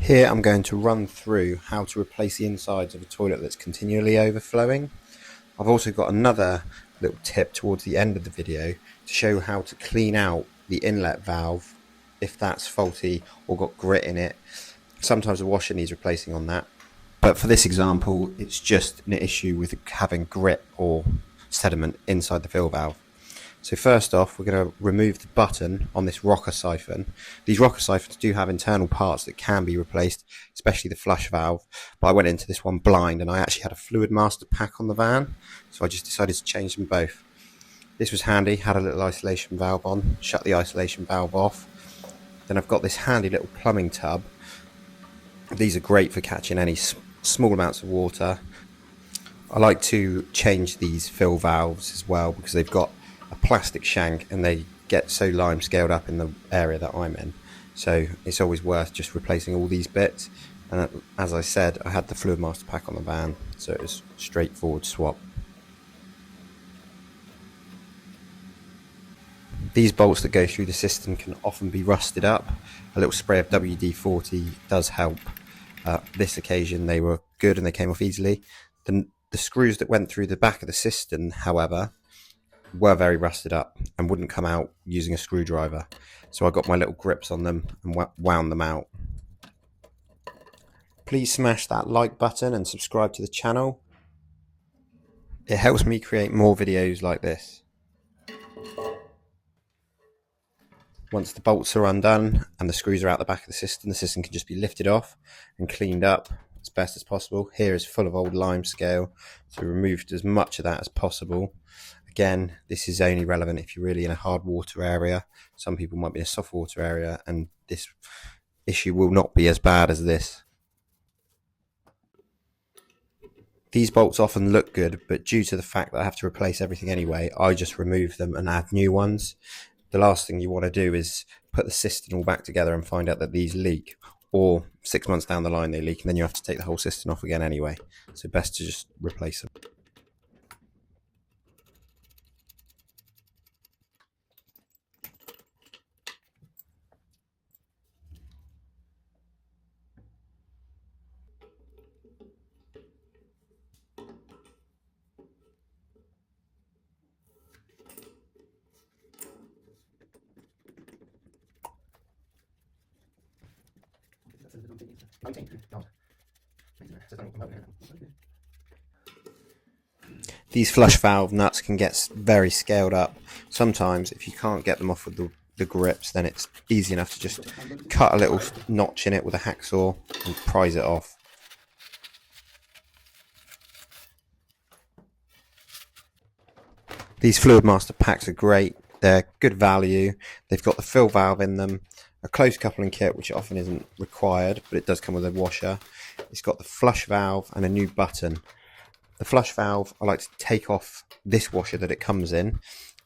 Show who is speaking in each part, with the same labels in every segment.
Speaker 1: Here I'm going to run through how to replace the insides of a toilet that's continually overflowing. I've also got another little tip towards the end of the video to show how to clean out the inlet valve if that's faulty or got grit in it. Sometimes a washer needs replacing on that, but for this example it's just an issue with having grit or sediment inside the fill valve. So first off, we're going to remove the button on this rocker siphon. These rocker siphons do have internal parts that can be replaced, especially the flush valve, but I went into this one blind and I actually had a fluid master pack on the van, so I just decided to change them both. This was handy, had a little isolation valve on, shut the isolation valve off. Then I've got this handy little plumbing tub. These are great for catching any small amounts of water. I like to change these fill valves as well because they've got a plastic shank and they get so lime scaled up in the area that I'm in, so it's always worth just replacing all these bits. And as I said, I had the fluid master pack on the van, so it was a straightforward swap. These bolts that go through the cistern can often be rusted up. A little spray of WD-40 does help. This occasion they were good and they came off easily. The screws that went through the back of the cistern, however, were very rusted up and wouldn't come out using a screwdriver, so I got my little grips on them and wound them out. Please smash that like button and subscribe to the channel. It helps me create more videos like this. Once the bolts are undone and the screws are out the back of the cistern can just be lifted off and cleaned up as best as possible. Here is full of old lime scale, so we removed as much of that as possible. Again, this is only relevant if you're really in a hard water area. Some people might be in a soft water area and this issue will not be as bad as this. These bolts often look good, but due to the fact that I have to replace everything anyway, I just remove them and add new ones. The last thing you want to do is put the cistern all back together and find out that these leak, or 6 months down the line they leak and then you have to take the whole cistern off again anyway. So best to just replace them. These flush valve nuts can get very scaled up. Sometimes if you can't get them off with the grips, then it's easy enough to just cut a little notch in it with a hacksaw and prise it off. These Fluid Master packs are great. They're good value. They've got the fill valve in them, a close coupling kit which often isn't required, but it does come with a washer. It's got the flush valve and a new button. The flush valve, I like to take off this washer that it comes in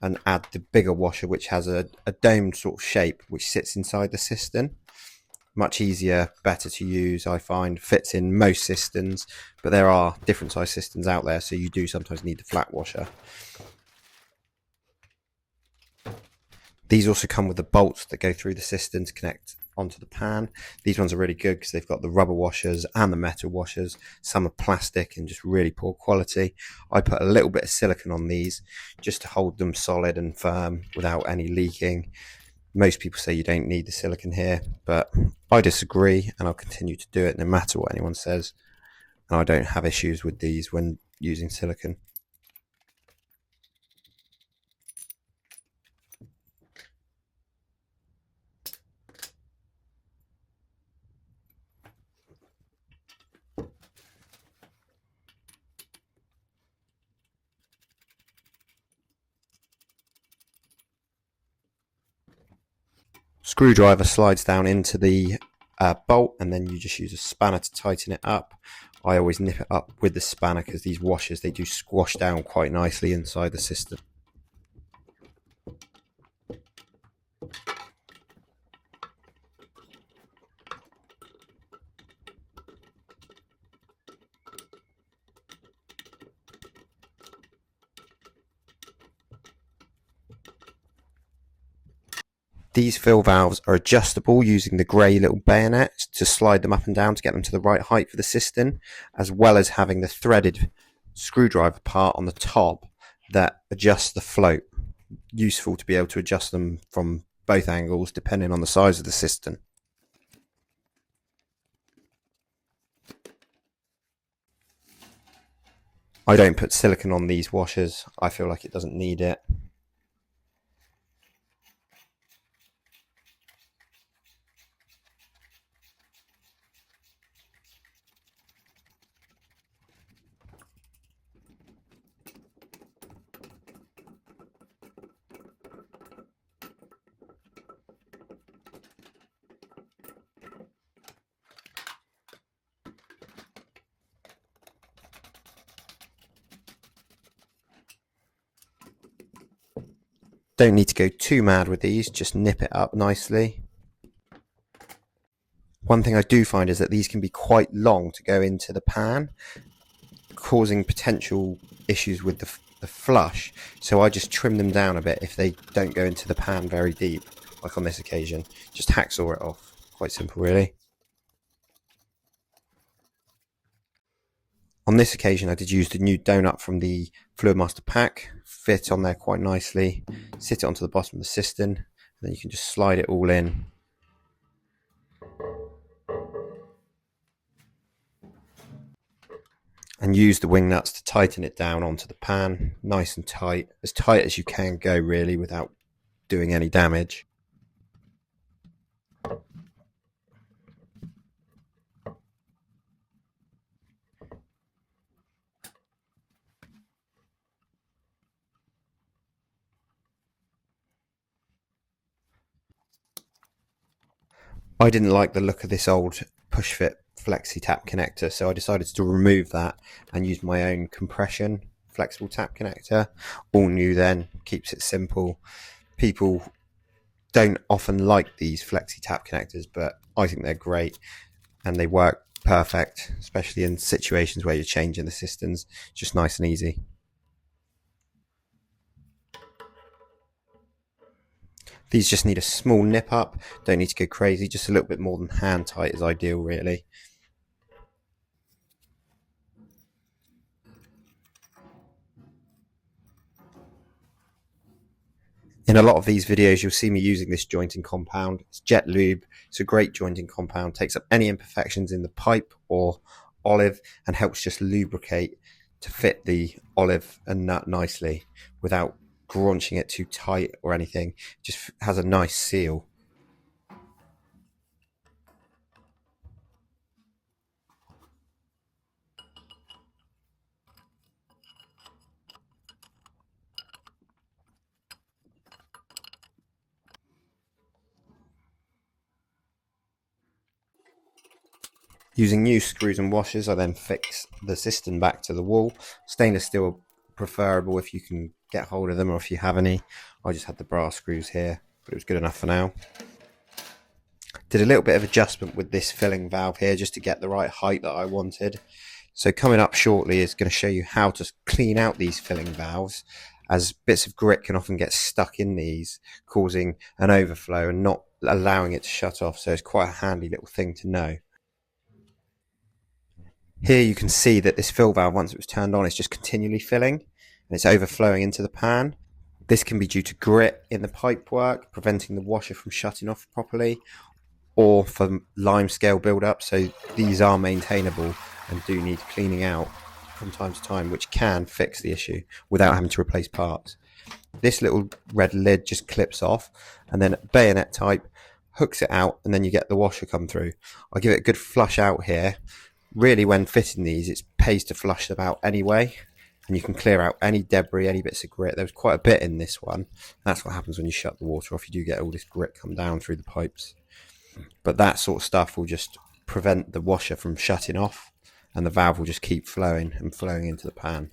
Speaker 1: and add the bigger washer which has a domed sort of shape which sits inside the cistern. Much easier, better to use, I find. Fits in most cisterns, but there are different size cisterns out there, so you do sometimes need the flat washer. These also come with the bolts that go through the cistern to connect onto the pan. These ones are really good because they've got the rubber washers and the metal washers. Some are plastic and just really poor quality. I put a little bit of silicone on these just to hold them solid and firm without any leaking. Most people say you don't need the silicone here, but I disagree and I'll continue to do it no matter what anyone says. And I don't have issues with these when using silicone. Screwdriver slides down into the bolt and then you just use a spanner to tighten it up. I always nip it up with the spanner because these washers, they do squash down quite nicely inside the cistern. These fill valves are adjustable using the grey little bayonets to slide them up and down to get them to the right height for the cistern, as well as having the threaded screwdriver part on the top that adjusts the float. Useful to be able to adjust them from both angles depending on the size of the cistern. I don't put silicone on these washers. I feel like it doesn't need it. Don't need to go too mad with these, just nip it up nicely. One thing I do find is that these can be quite long to go into the pan, causing potential issues with the flush, so I just trim them down a bit if they don't go into the pan very deep, like on this occasion. Just hacksaw it off. Quite simple, really. On this occasion, I did use the new donut from the Fluid Master pack, fit on there quite nicely, sit it onto the bottom of the cistern, and then you can just slide it all in. And use the wing nuts to tighten it down onto the pan, nice and tight as you can go really without doing any damage. I didn't like the look of this old push fit flexi tap connector, so I decided to remove that and use my own compression flexible tap connector. All new then, keeps it simple. People don't often like these flexi tap connectors, but I think they're great and they work perfect, especially in situations where you're changing the cisterns. Just nice and easy. These just need a small nip up, don't need to go crazy, just a little bit more than hand tight is ideal really. In a lot of these videos, you'll see me using this jointing compound. It's Jet Lube. It's a great jointing compound. Takes up any imperfections in the pipe or olive and helps just lubricate to fit the olive and nut nicely without grunching it too tight or anything. It just has a nice seal. Using new screws and washers, I then fix the cistern back to the wall. Stainless steel preferable if you can get hold of them or if you have any. I just had the brass screws here, but it was good enough for now. Did a little bit of adjustment with this filling valve here just to get the right height that I wanted. So coming up shortly is going to show you how to clean out these filling valves, as bits of grit can often get stuck in these, causing an overflow and not allowing it to shut off. So it's quite a handy little thing to know. Here you can see that this fill valve, once it was turned on, is just continually filling and it's overflowing into the pan. This can be due to grit in the pipework, preventing the washer from shutting off properly, or for lime scale build-up. So these are maintainable and do need cleaning out from time to time, which can fix the issue without having to replace parts. This little red lid just clips off, and then bayonet type hooks it out, and then you get the washer come through. I give it a good flush out here. Really, when fitting these, it pays to flush them out anyway, and you can clear out any debris, any bits of grit. There was quite a bit in this one. That's what happens when you shut the water off. You do get all this grit come down through the pipes. But that sort of stuff will just prevent the washer from shutting off, and the valve will just keep flowing and flowing into the pan.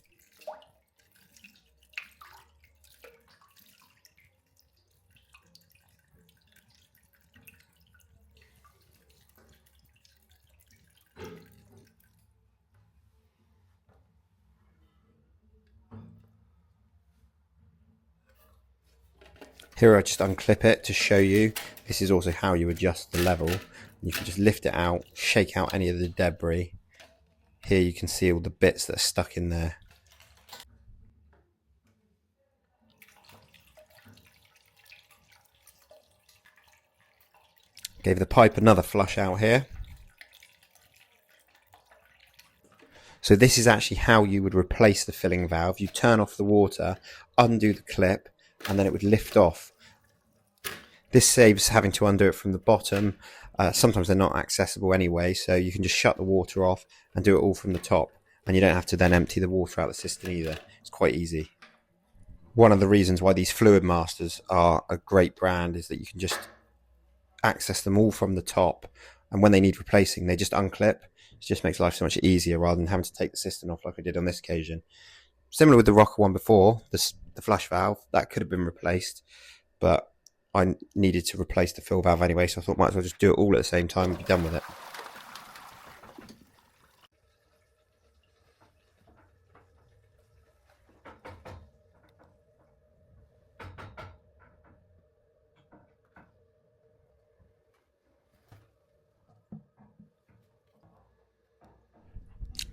Speaker 1: Here I just unclip it to show you. This is also how you adjust the level. You can just lift it out, shake out any of the debris. Here you can see all the bits that are stuck in there. Gave the pipe another flush out here. So this is actually how you would replace the filling valve. You turn off the water, undo the clip, and then it would lift off. This saves having to undo it from the bottom. Sometimes they're not accessible anyway, so you can just shut the water off and do it all from the top. And you don't have to then empty the water out of the cistern either. It's quite easy. One of the reasons why these Fluid Masters are a great brand is that you can just access them all from the top, and when they need replacing they just unclip. It just makes life so much easier rather than having to take the cistern off like I did on this occasion. Similar with the rocker one before, the flush valve, that could have been replaced, but I needed to replace the fill valve anyway, so I thought might as well just do it all at the same time and be done with it.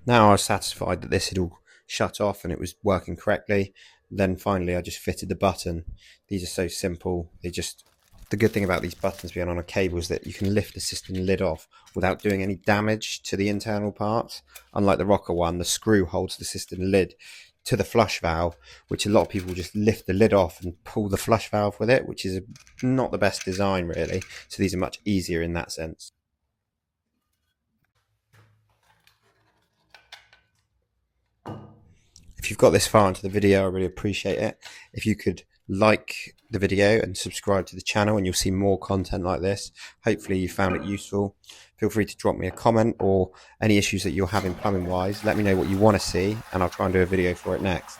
Speaker 1: Now I was satisfied that this had all shut off and it was working correctly. Then finally I just fitted the button. These are so simple. The good thing about these buttons being on a cable is that you can lift the cistern lid off without doing any damage to the internal parts. Unlike the rocker one, the screw holds the cistern lid to the flush valve, which a lot of people just lift the lid off and pull the flush valve with it, which is not the best design really. So these are much easier in that sense. If you've got this far into the video, I really appreciate it. If you could like the video and subscribe to the channel, and you'll see more content like this. Hopefully you found it useful. Feel free to drop me a comment or any issues that you're having plumbing wise. Let me know what you want to see and I'll try and do a video for it next.